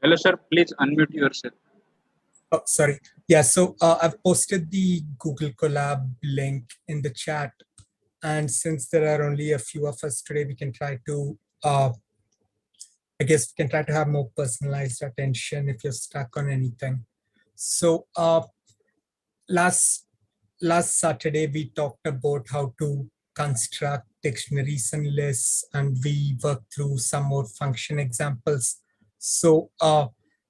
Hello, sir. Please unmute yourself. Oh, sorry. Yeah, so I've posted the Google Colab link in the chat. And since there are only a few of us today, we can try to, I guess we can try to have more personalized attention if you're stuck on anything. So last Saturday, we talked about how to construct dictionaries and lists, and we worked through some more function examples. So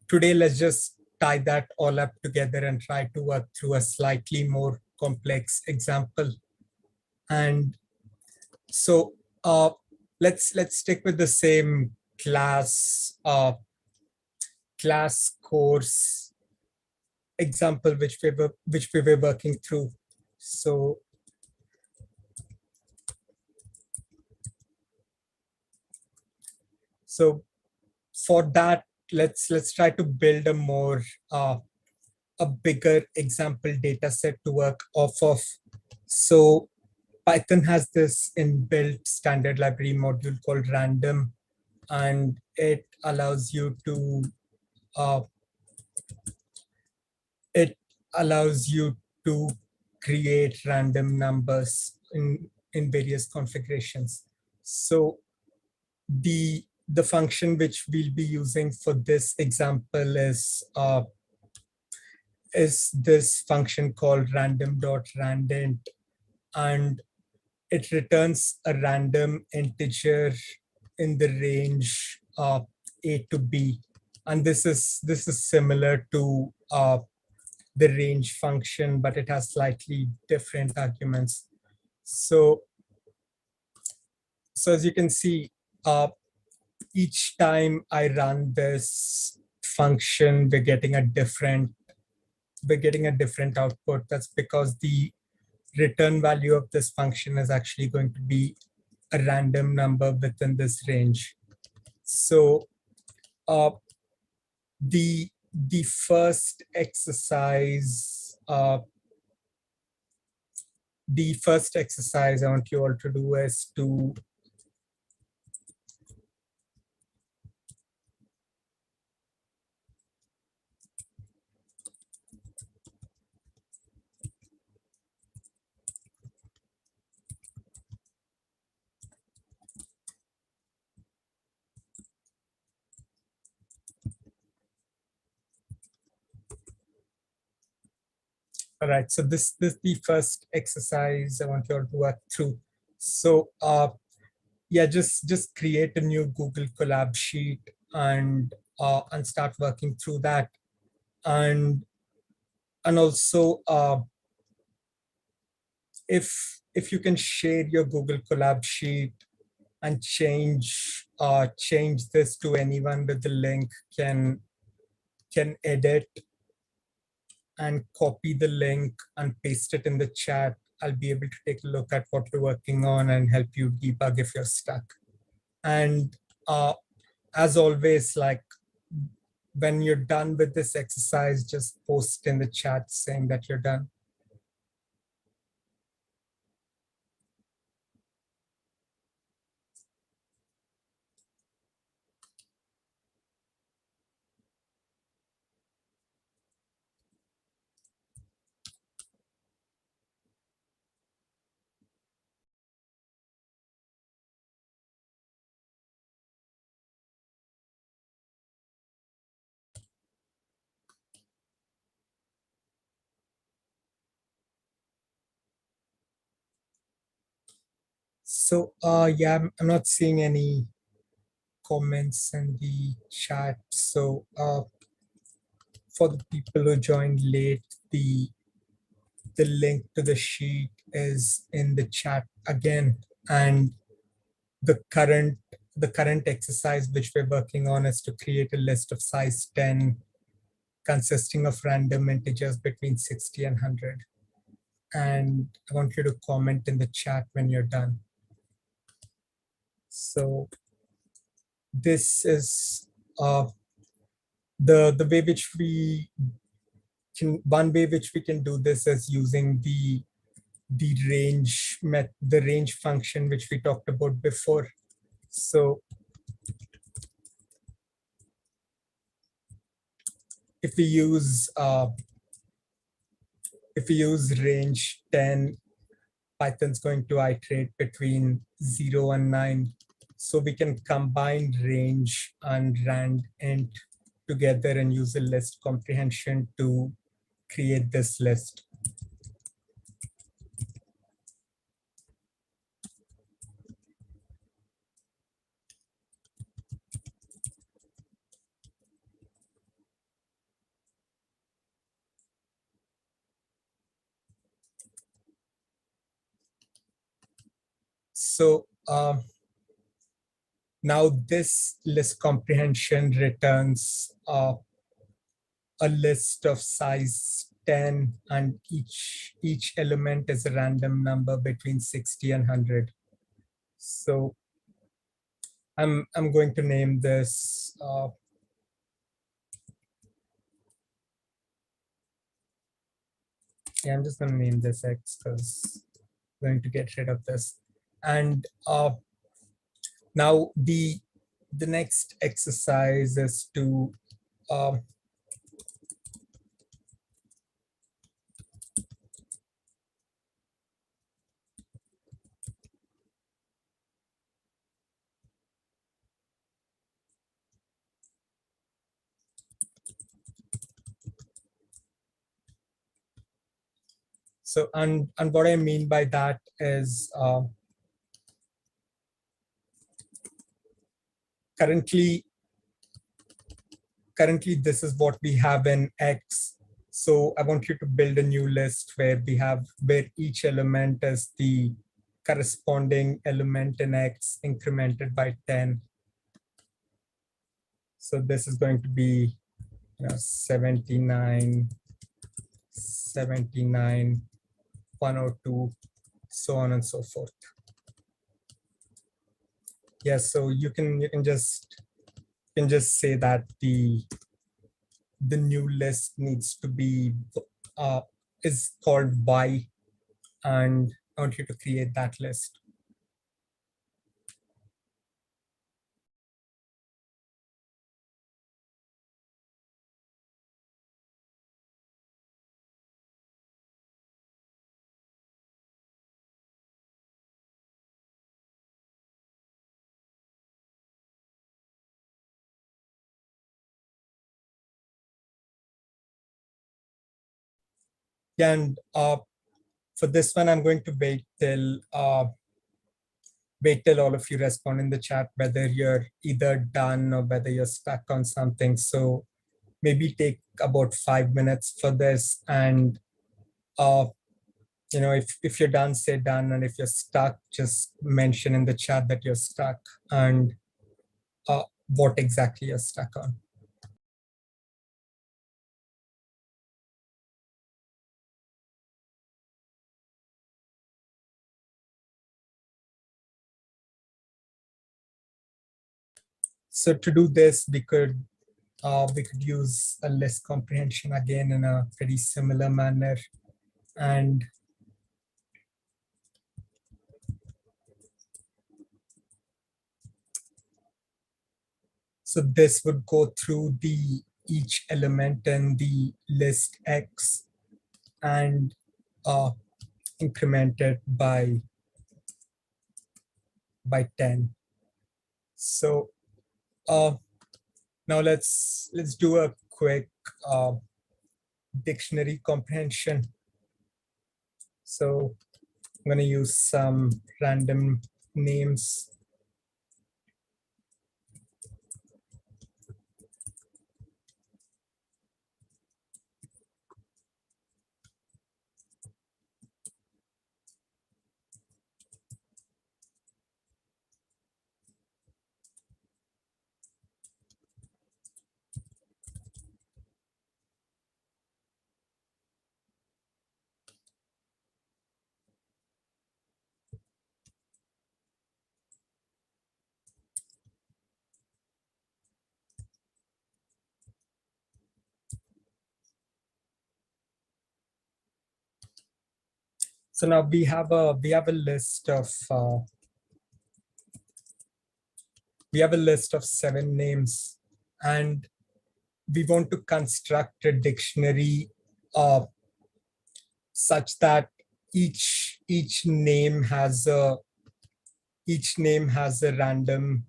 today, let's just tie that all up together and try to work through a slightly more complex example. And so let's stick with the same class course example which we were working through. So for that, let's try to build a bigger example data set to work off of. So Python has this inbuilt standard library module called random, and it allows you to create random numbers in various configurations. So the function which we'll be using for this example is this function called random.randint, and it returns a random integer in the range A to B. And this is similar to the range function, but it has slightly different arguments. So as you can see, each time I run this function, we're getting a different output. That's because the return value of this function is actually going to be a random number within this range. So the first exercise I want you all to do is to all right, so this is the first exercise I want you all to work through. So yeah, just create a new Google Colab sheet and start working through that. And also if you can share your Google Colab sheet and change this to anyone with the link can edit and copy the link and paste it in the chat. I'll be able to take a look at what you're working on and help you debug if you're stuck. And as always, like when you're done with this exercise, just post in the chat saying that you're done. So yeah, I'm not seeing any comments in the chat. So for the people who joined late, the link to the sheet is in the chat again. And the current exercise which we're working on is to create a list of size 10 consisting of random integers between 60 and 100. And I want you to comment in the chat when you're done. So this is the way which we can, one way which we can do this is using the range function which we talked about before. So if we use range 10, Python's going to iterate between 0 and 9. So we can combine range and rand int together and use a list comprehension to create this list. So now this list comprehension returns a list of size 10, and each element is a random number between 60 and 100. So I'm going to name this yeah, I'm just going to name this X because I'm going to get rid of this. And now the next exercise is to um, so and what I mean by that is currently this is what we have in X. So I want you to build a new list where each element is the corresponding element in X incremented by 10. So this is going to be 79, 79, 102, so on and so forth. Yeah, so you can just say that the new list needs to be is called Y, and I want you to create that list. And for this one, I'm going to wait till all of you respond in the chat, whether you're either done or whether you're stuck on something. So maybe take about 5 minutes for this, and if you're done, say done, and if you're stuck, just mention in the chat that you're stuck and what exactly you're stuck on. So to do this, we could use a list comprehension again in a pretty similar manner. And so this would go through each element in the list X and increment it by 10. So now let's do a quick dictionary comprehension. So I'm going to use some random names. So now we have a list of 7 names, and we want to construct a dictionary uh, such that each name has a random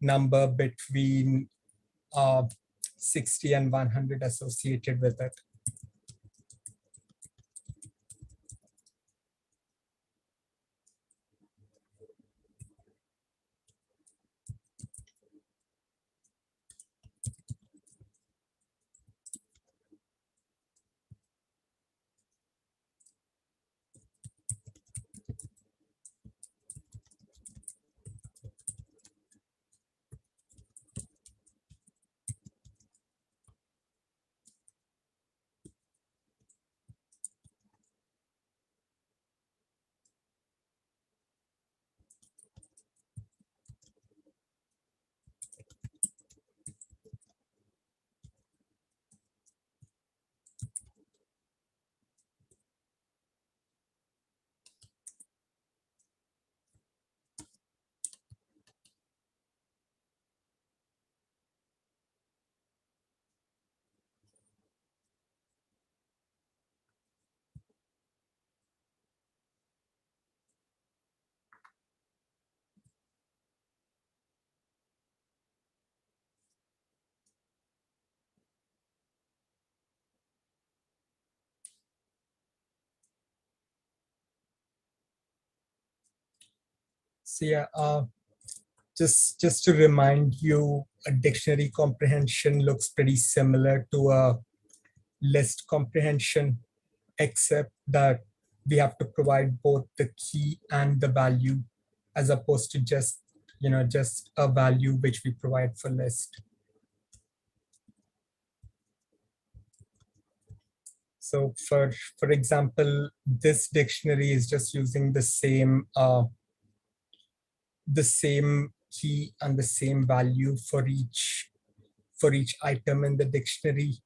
number between uh, 60 and 100 associated with it. So yeah, just to remind you, a dictionary comprehension looks pretty similar to a list comprehension, except that we have to provide both the key and the value, as opposed to just a value which we provide for list. So for example, this dictionary is just using the same key and the same value for each item in the dictionary,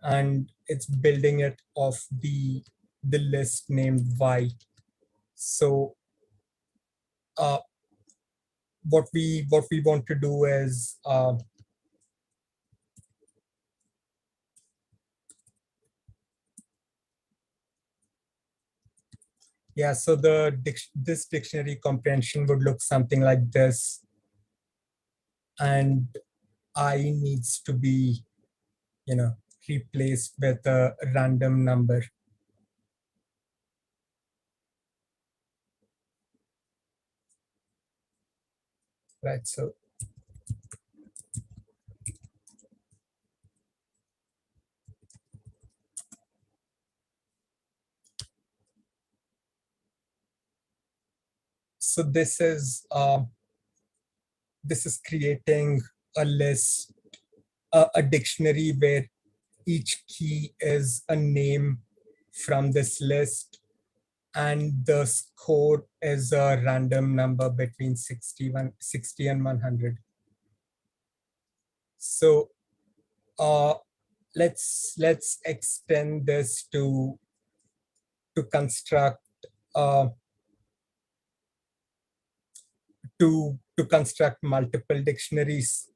and it's building it off the list named Y. So uh, what we want to do is yeah, so this dictionary comprehension would look something like this, and I needs to be replaced with a random number, right? So this is creating a list, a dictionary where each key is a name from this list, and the score is a random number between 60 and 100. So uh, let's extend this to construct uh, to construct multiple dictionaries.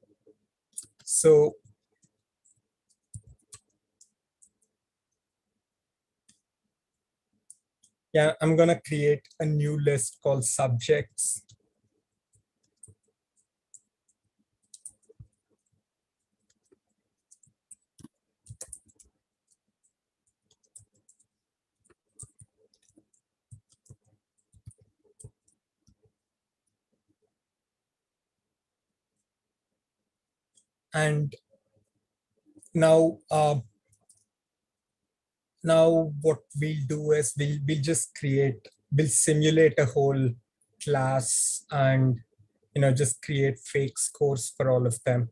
So yeah, I'm gonna create a new list called subjects, and now now what we'll do is we'll simulate a whole class, and just create fake scores for all of them.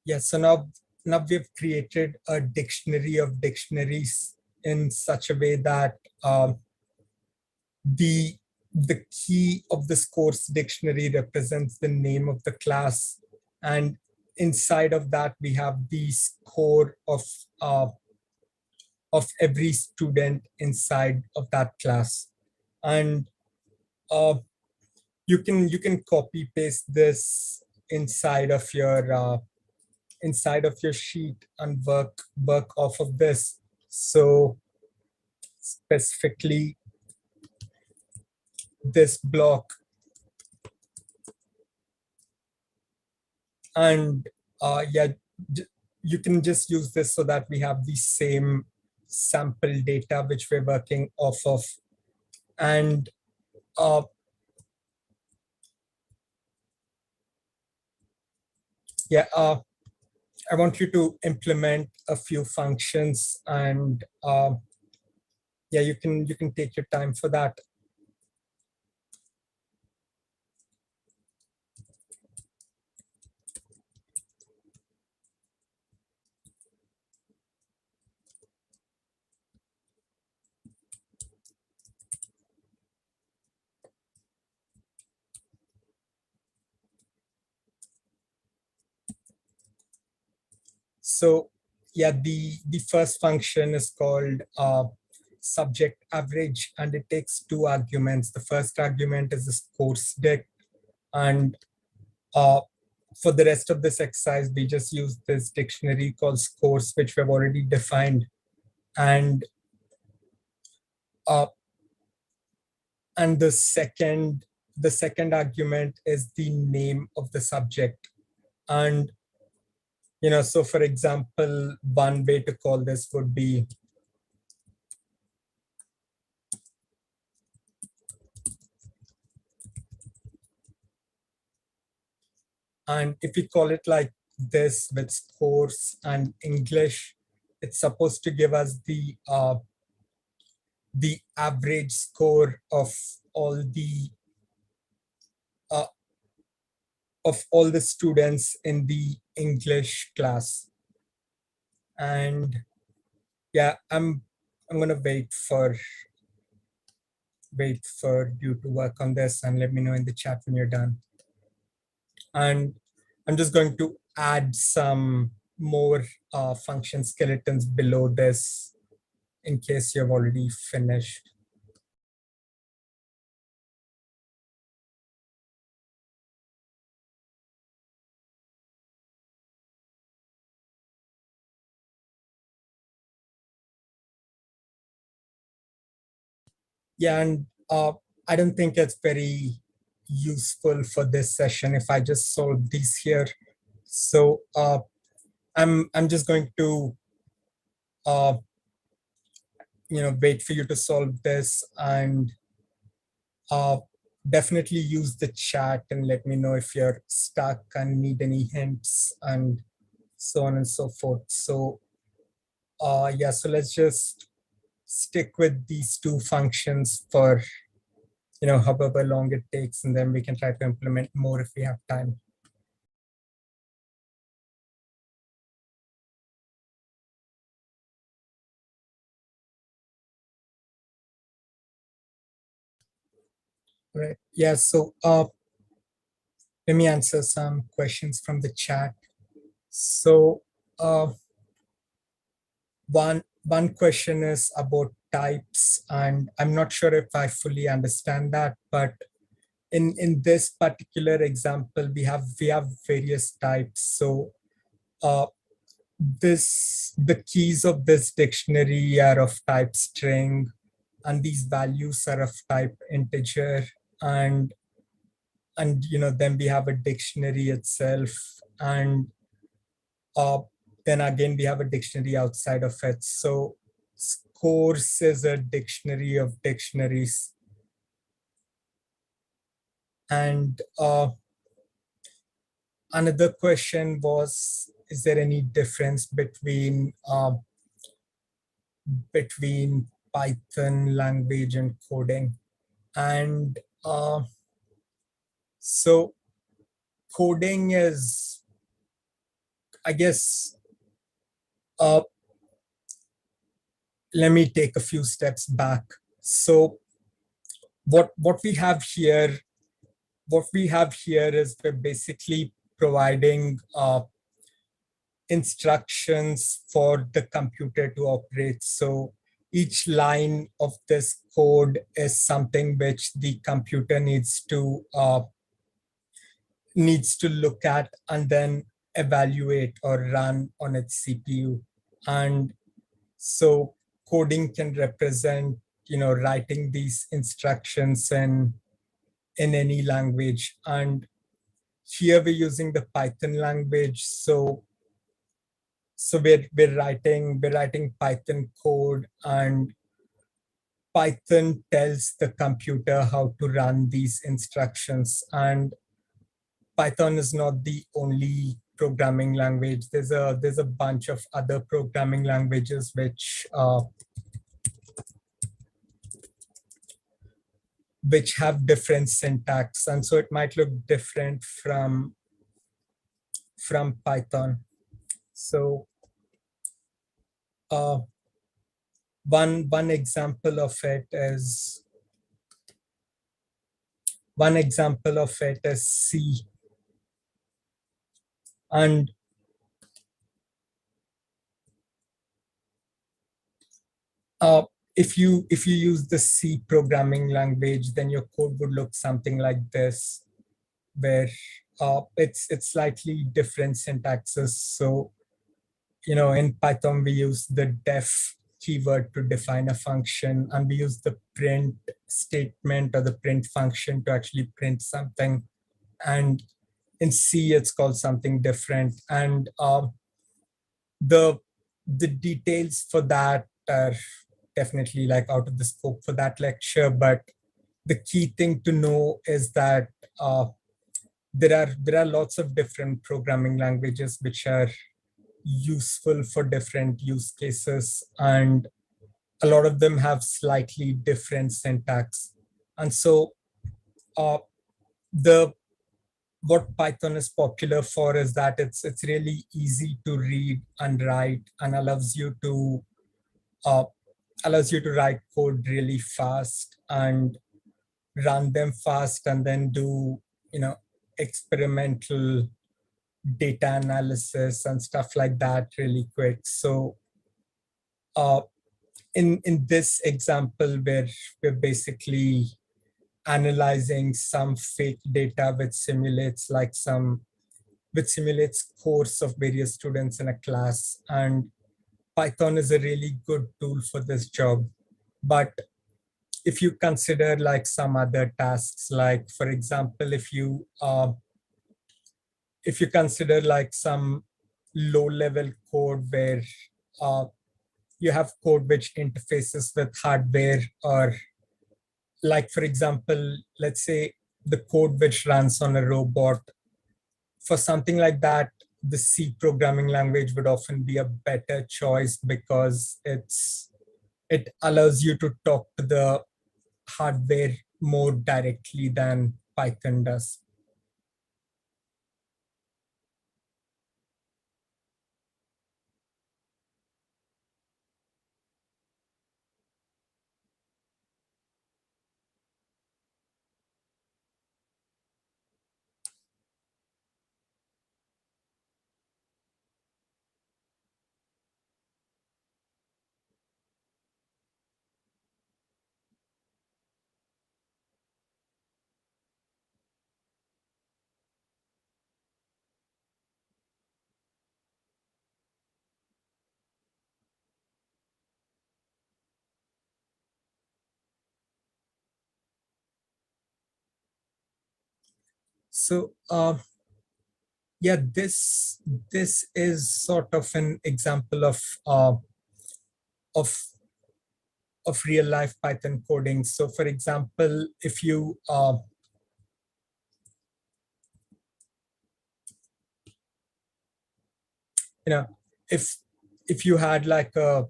Yeah, so now we've created a dictionary of dictionaries in such a way that the the key of this course dictionary represents the name of the class, and inside of that we have the score of every student inside of that class. And uh, you can copy paste this inside of your sheet and work off of this. So specifically this block, and yeah, you can just use this so that we have the same sample data which we're working off of. And uh, yeah, I want you to implement a few functions, and yeah, you can take your time for that. So yeah, the first function is called subject average, and it takes two arguments. The first argument is this course dict, and uh, for the rest of this exercise, we just use this dictionary called scores, which we've already defined. And uh, and the second argument is the name of the subject. And so for example, one way to call this would be, and if we call it like this with scores and English, it's supposed to give us the average score uh, of all the students in the English class. And yeah, I'm gonna wait for you to work on this and let me know in the chat when you're done. And I'm just going to add some more function skeletons below this in case you've already finished. Yeah, and I don't think it's very useful for this session if I just solve these here. So I'm just going to uh, wait for you to solve this, and uh, definitely use the chat and let me know if you're stuck and need any hints and so on and so forth. So yeah, so let's just stick with these two functions for however long it takes, and then we can try to implement more if we have time. Right. Yeah, so let me answer some questions from the chat. So uh, one question is about types, and I'm not sure if I fully understand that, but in this particular example, we have various types. So uh, the keys of this dictionary are of type string, and these values are of type integer, and then we have a dictionary itself, and uh, then again we have a dictionary outside of it. So scores is a dictionary of dictionaries. And another question was, is there any difference between Python language and coding? And so coding is I guess uh, let me take a few steps back. So what we have here, is we're basically providing instructions for the computer to operate. So each line of this code is something which the computer needs to look at and then evaluate or run on its CPU. And so coding can represent, writing these instructions in any language. And here we're using the Python language. So we're writing Python code, and Python tells the computer how to run these instructions. And Python is not the only programming language. There's a bunch of other programming languages which have different syntax, and so it might look different from Python. So uh, one example of it is C. And uh, if you use the C programming language, then your code would look something like this, where it's slightly different syntaxes. So in Python we use the def keyword to define a function, and we use the print statement or the print function to actually print something. And in C it's called something different. And the the details for that are definitely like out of the scope for that lecture, but the key thing to know is that there are lots of different programming languages which are useful for different use cases, and a lot of them have slightly different syntax. And so uh, the what Python is popular for is that it's really easy to read and write, and uh, allows you to write code really fast and run them fast, and then do experimental data analysis and stuff like that really quick. So uh, in this example, we're basically analyzing some fake data which simulates course of various students in a class. And Python is a really good tool for this job. But if you consider like some other tasks, like for example, if you consider like some low level code where uh, you have code which interfaces with hardware, or like for example, let's say the code which runs on a robot, for something like that, the C programming language would often be a better choice, because it allows you to talk to the hardware more directly than Python does. So yeah, this is sort of an example of of real life Python coding. So for example, if you know if if you had like a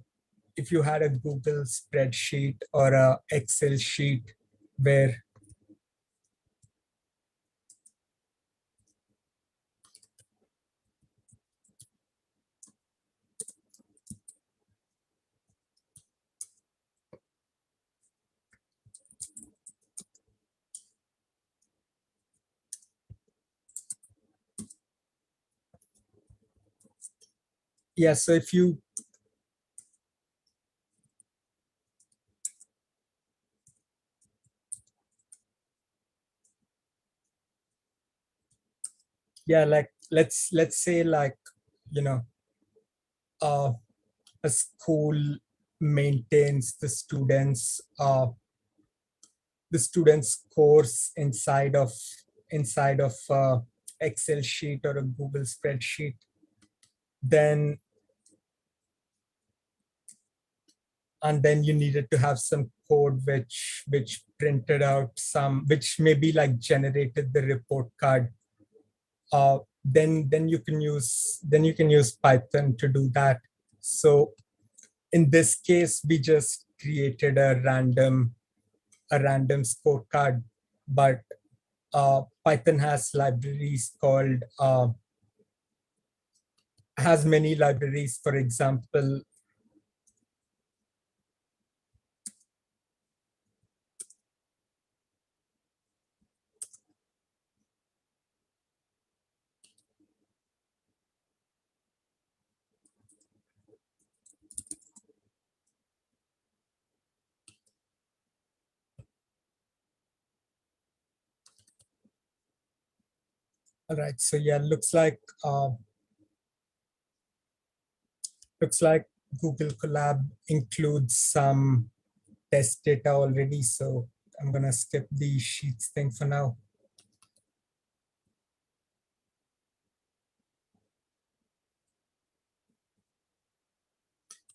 if you had a Google spreadsheet or a Excel sheet where yeah, so if you, yeah, like let's say like, you know, uh, a school maintains the students course inside of Excel sheet or a Google spreadsheet, then and then you needed to have some code which printed out some, which maybe like generated the report card. Then you can use Python to do that. So in this case, we just created a random scorecard, but Python has many libraries. For example, all right. So yeah, looks like Google Colab includes some test data already. So I'm gonna skip the sheets thing for now.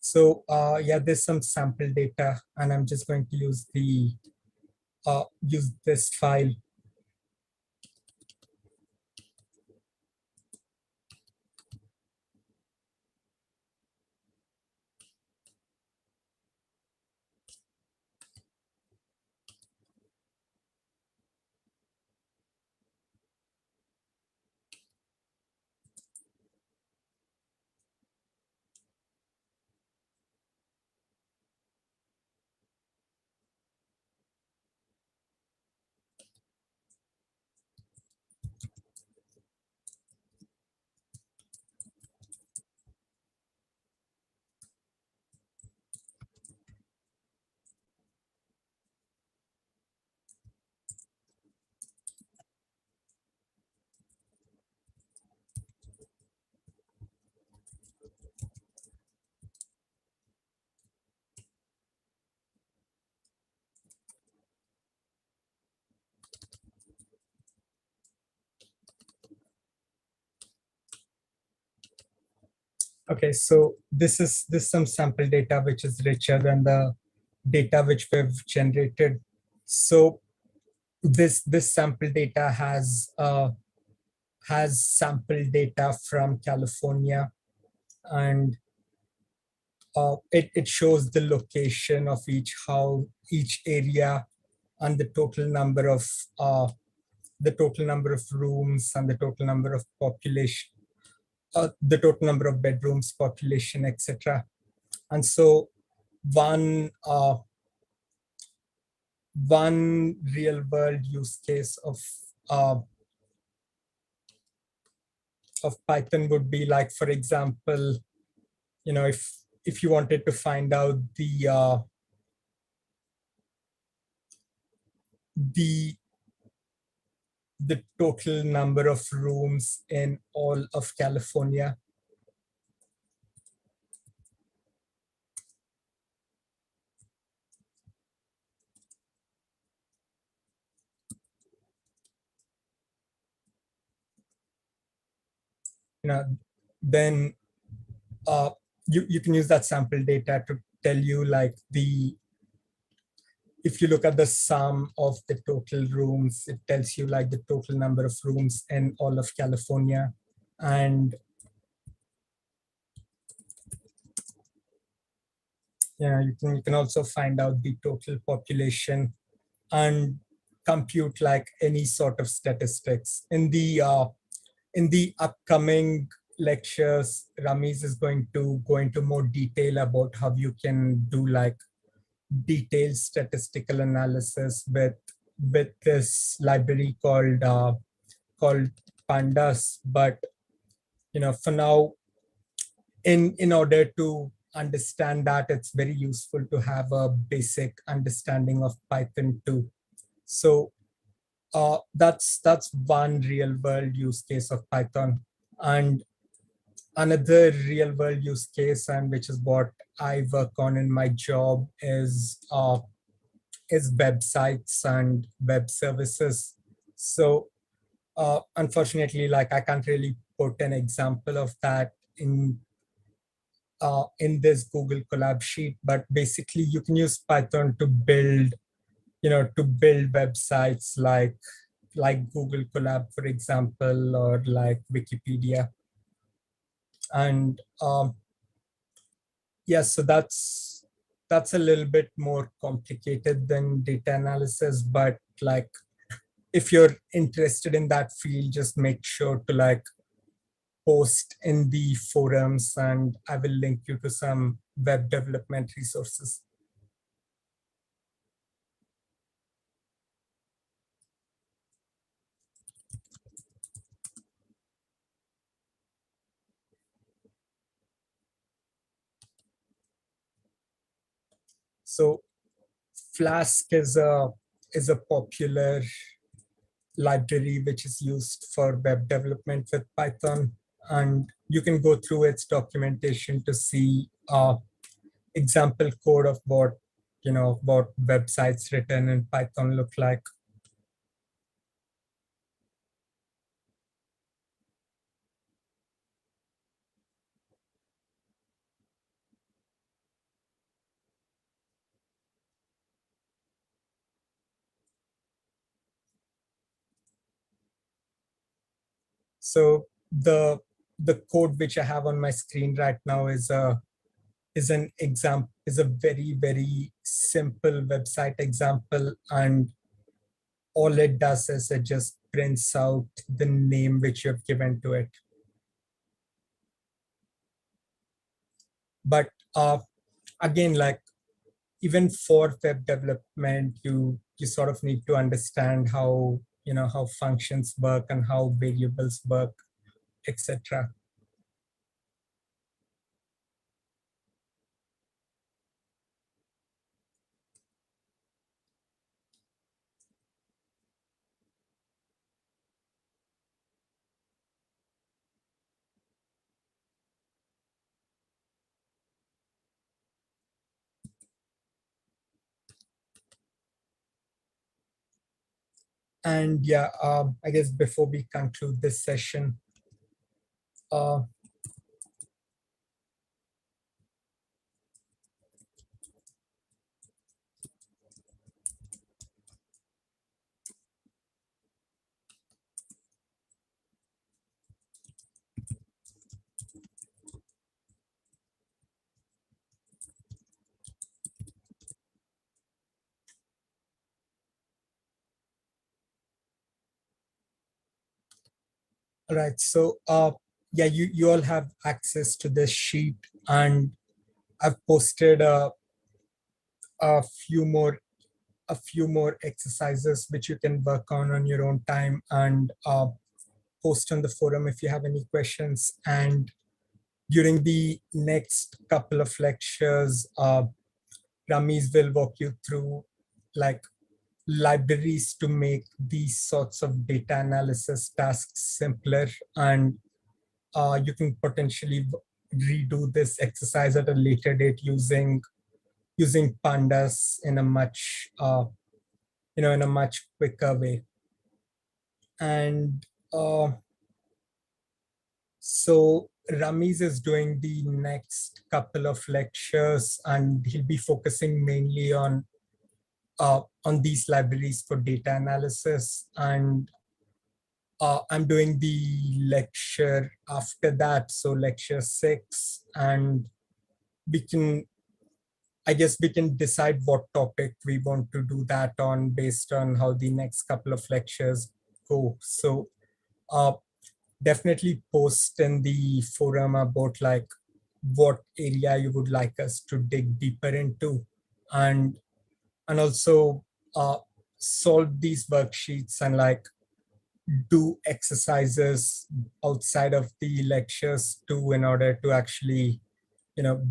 So yeah, there's some sample data, and I'm just going to use this file. Okay, so this some sample data which is richer than the data which we've generated. So this sample data has sample data from California, and it shows the location of each area, and the total number of rooms, and the total number of bedrooms, population, etc. And so one one real world use case uh, of Python would be like, for example, you know, if you wanted to find out the the total number of rooms in all of California. You know, then uh, you can use that sample data to tell you like if you look at the sum of the total rooms, it tells you like the total number of rooms in all of California. And yeah, you can also find out the total population and compute like any sort of statistics. In the upcoming lectures, Ramiz is going to go into more detail about how you can do like detailed statistical analysis with this library called pandas. But you know, for now, in order to understand that, it's very useful to have a basic understanding of Python too. So that's one real world use case of Python. And another real world use case, and which is what I work on in my job, is websites and web services. So unfortunately, like I can't really put an example of that in this Google Colab sheet, but basically you can use Python to build, to build websites like Google Colab, for example, or like Wikipedia. And yes, so that's a little bit more complicated than data analysis, but like if you're interested in that field, just make sure to like post in the forums, and I will link you to some web development resources. So Flask is a popular library which is used for web development with Python, and you can go through its documentation to see example code of what websites written in Python look like. So the code which I have on my screen right now is a very, very simple website example, and all it does is it just prints out the name which you've given to it. But again, like even for web development, you sort of need to understand how functions work and how variables work, etc. And yeah, I guess before we conclude this session, uh, right. So yeah, you all have access to this sheet, and I've posted a few more a few more exercises which you can work on your own time, and post on the forum if you have any questions. And during the next couple of lectures, Ramesh will walk you through like libraries to make these sorts of data analysis tasks simpler, and you can potentially redo this exercise at a later date using pandas in a much in a much quicker way. And so Ramesh is doing the next couple of lectures, and he'll be focusing mainly on these libraries for data analysis. And I'm doing the lecture after that, so lecture 6, and we can, I guess we can decide what topic we want to do that on based on how the next couple of lectures go. So uh, definitely post in the forum about like what area you would like us to dig deeper into, and also solve these worksheets and like do exercises outside of the lectures too, in order to actually,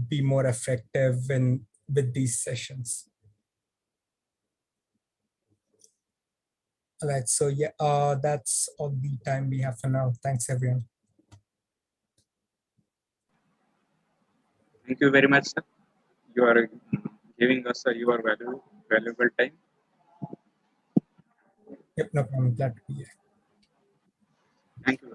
be more effective in with these sessions. All right, so yeah, that's all the time we have for now. Thanks, everyone. Thank you very much, sir. You are giving us your valuable time. Yep, no problem. Glad to be here. Thank you.